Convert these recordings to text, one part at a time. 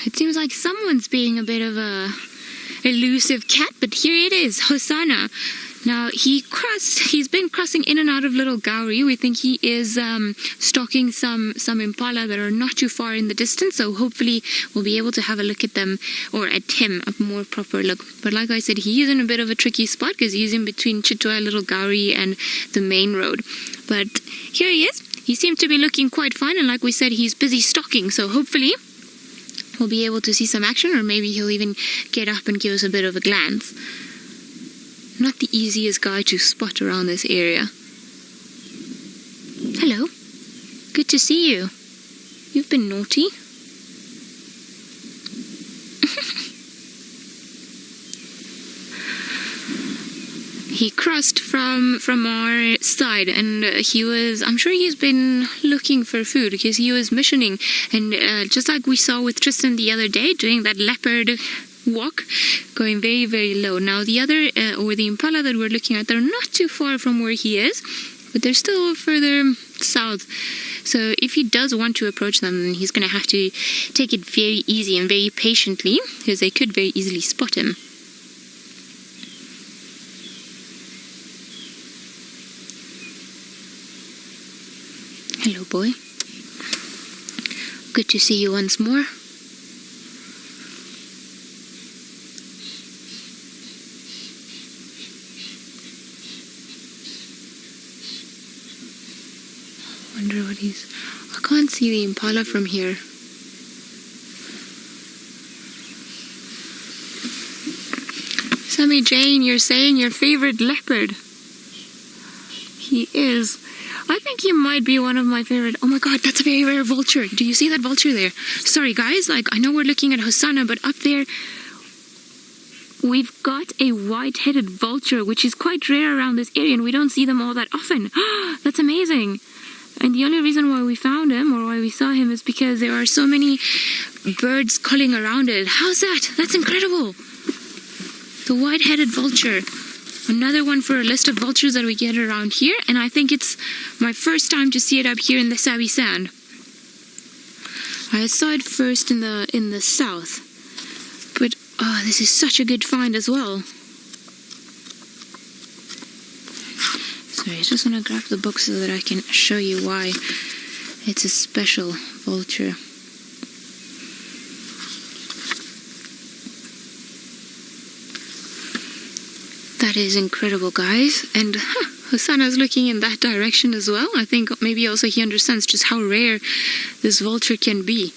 It seems like someone's being a bit of a elusive cat, but here it is, Hosana. Now, he's been crossing in and out of Little Gowrie. We think he is stalking some impala that are not too far in the distance, so hopefully we'll be able to have a look at them, or at him, a more proper look. But like I said, he is in a bit of a tricky spot because he's in between Chitwa, Little Gowrie, and the main road. But here he is. He seems to be looking quite fine, and like we said, he's busy stalking, so hopefully we'll be able to see some action, or maybe he'll even get up and give us a bit of a glance. Not the easiest guy to spot around this area. Hello. Good to see you. You've been naughty. He crossed from our side, and I'm sure he's been looking for food because he was missioning, and just like we saw with Tristan the other day, doing that leopard walk, going very, very low. Now the other, or the impala that we're looking at, they're not too far from where he is, but they're still further south. So if he does want to approach them, then he's going to have to take it very easy and very patiently, because they could very easily spot him. Hello, boy. Good to see you once more. Wonder what I can't see the impala from here. Sammy Jane, you're saying your favorite leopard. He is. I think he might be one of my favorite. Oh my god, that's a very rare vulture. Do you see that vulture there? Sorry guys, like I know we're looking at Hosana, but up there we've got a white-headed vulture, which is quite rare around this area, and we don't see them all that often. That's amazing. And the only reason why we found him, or why we saw him, is because there are so many birds calling around it. How's that? That's incredible. The white-headed vulture. Another one for a list of vultures that we get around here, and I think it's my first time to see it up here in the Sabi sand. I saw it first in the south, but oh, this is such a good find as well. Sorry, I just want to grab the book so that I can show you why it's a special vulture. That is incredible, guys. And Hosana's looking in that direction as well. I think maybe also he understands just how rare this vulture can be.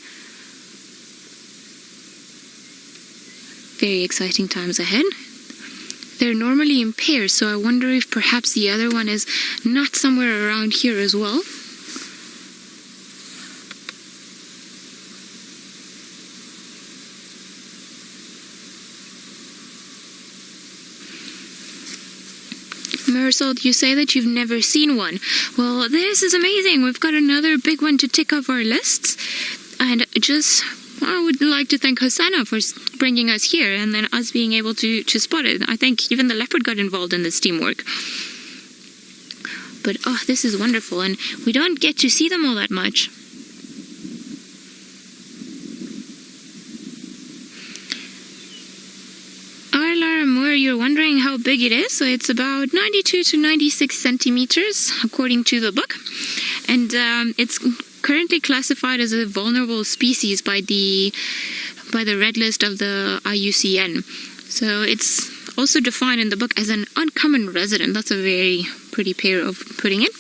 Very exciting times ahead. They're normally in pairs, so I wonder if perhaps the other one is not somewhere around here as well. Marisol, you say that you've never seen one. Well, this is amazing. We've got another big one to tick off our lists. And I would like to thank Hosana for bringing us here, and then us being able to spot it. I think even the leopard got involved in this teamwork. But oh, this is wonderful, and we don't get to see them all that much. You're wondering how big it is, so it's about 92 to 96 centimeters according to the book, and it's currently classified as a vulnerable species by the red list of the IUCN. So it's also defined in the book as an uncommon resident. That's a very pretty pair of putting it.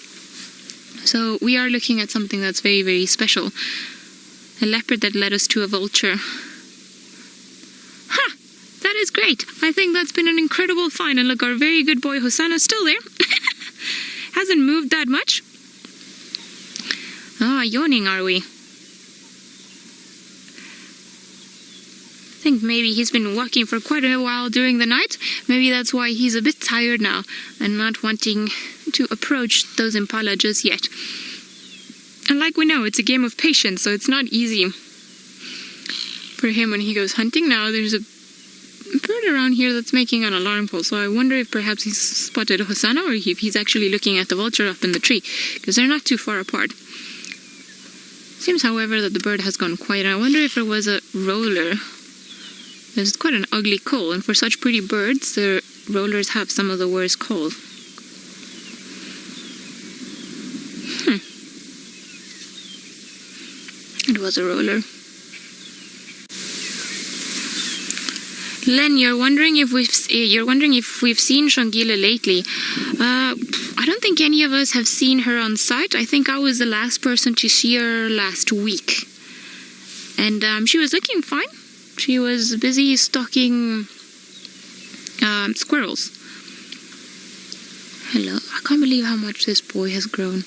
So we are looking at something that's very, very special. A leopard that led us to a vulture. That is great. I think that's been an incredible find. And look, our very good boy Hosana's still there. Hasn't moved that much. Yawning, are we? I think maybe he's been walking for quite a while during the night. Maybe that's why he's a bit tired now and not wanting to approach those impala just yet. And like we know, it's a game of patience, so it's not easy for him when he goes hunting. Now there's a bird around here that's making an alarm call, so I wonder if perhaps he's spotted Hosana, or if he's actually looking at the vulture up in the tree, because they're not too far apart. Seems, however, that the bird has gone quiet. I wonder if it was a roller. It's quite an ugly call, and for such pretty birds, the rollers have some of the worst call. It was a roller. Len, you're wondering if we've seen Shangila lately. I don't think any of us have seen her on site. I think I was the last person to see her last week, and she was looking fine. She was busy stalking squirrels. Hello, I can't believe how much this boy has grown.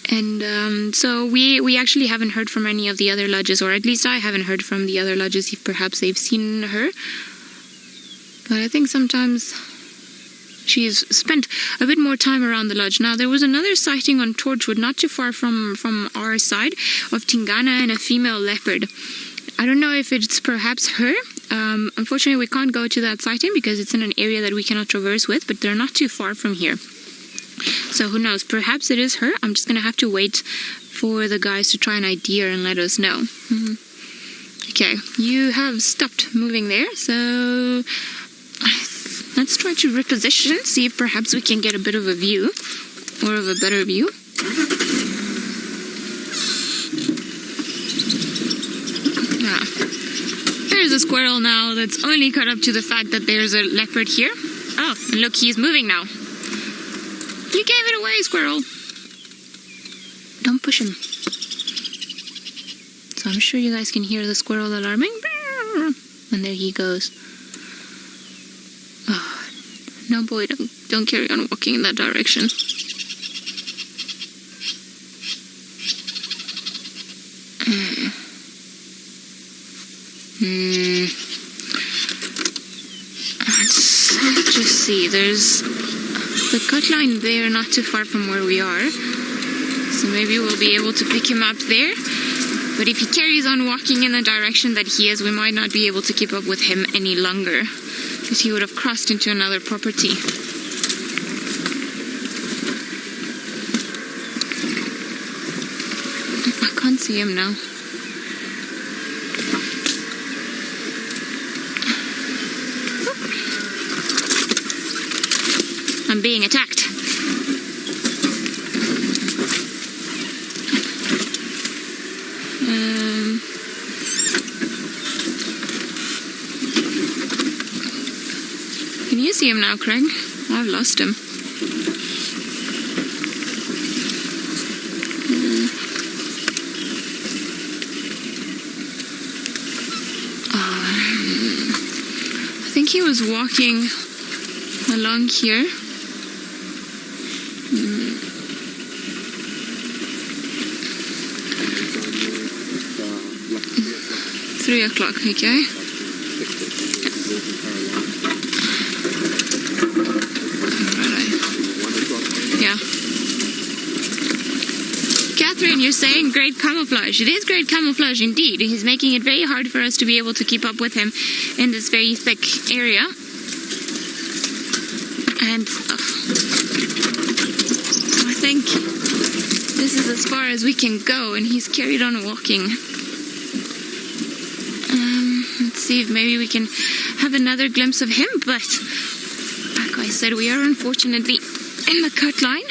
And so we actually haven't heard from any of the other lodges, or at least I haven't heard from the other lodges if perhaps they've seen her. But I think sometimes she's spent a bit more time around the lodge. Now, there was another sighting on Torchwood, not too far from our side, of Tingana and a female leopard. I don't know if it's perhaps her. Unfortunately, we can't go to that sighting because it's in an area that we cannot traverse with, but they're not too far from here. So who knows, perhaps it is her. I'm just going to have to wait for the guys to try an ID and let us know. Okay, you have stopped moving there, so let's try to reposition, see if perhaps we can get a bit of a view, or of a better view. There's a squirrel now that's only caught up to the fact that there's a leopard here. Oh, and look, he's moving now. You gave it away, squirrel. Don't push him. So I'm sure you guys can hear the squirrel alarming. And there he goes. Oh, no, boy, don't carry on walking in that direction. Let's just see. There's the cut line there, not too far from where we are. So maybe we'll be able to pick him up there. But if he carries on walking in the direction that he is, we might not be able to keep up with him any longer, because he would have crossed into another property. I can't see him now. I'm being attacked. Can you see him now, Craig? I've lost him. I think he was walking along here. 3 o'clock, okay. Yeah. Catherine, you're saying great camouflage. It is great camouflage indeed. He's making it very hard for us to be able to keep up with him in this very thick area. And I think this is as far as we can go, and he's carried on walking. Let's see if maybe we can have another glimpse of him, but like I said, we are unfortunately in the cut line.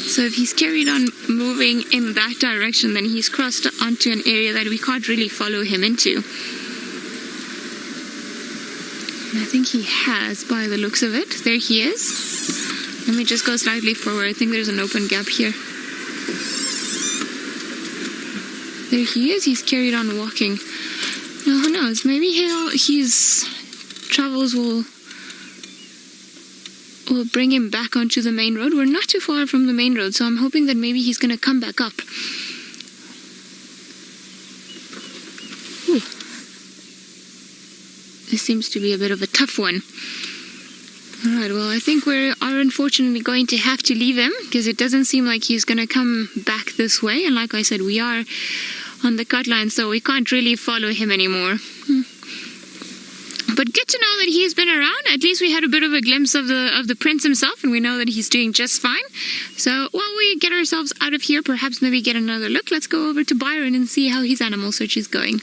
So if he's carried on moving in that direction, then he's crossed onto an area that we can't really follow him into. And I think he has, by the looks of it. There he is. Let me just go slightly forward. I think there's an open gap here. There he is. He's carried on walking. Now, who knows? Maybe his travels will bring him back onto the main road. We're not too far from the main road, so I'm hoping that maybe he's going to come back up. Ooh. This seems to be a bit of a tough one. Alright, well, I think we are unfortunately going to have to leave him, because it doesn't seem like he's going to come back this way. And like I said, we are on the cut line, so we can't really follow him anymore. But good to know that he's been around. At least we had a bit of a glimpse of the prince himself, and we know that he's doing just fine. So while we get ourselves out of here, perhaps maybe get another look, let's go over to Byron and see how his animal search is going.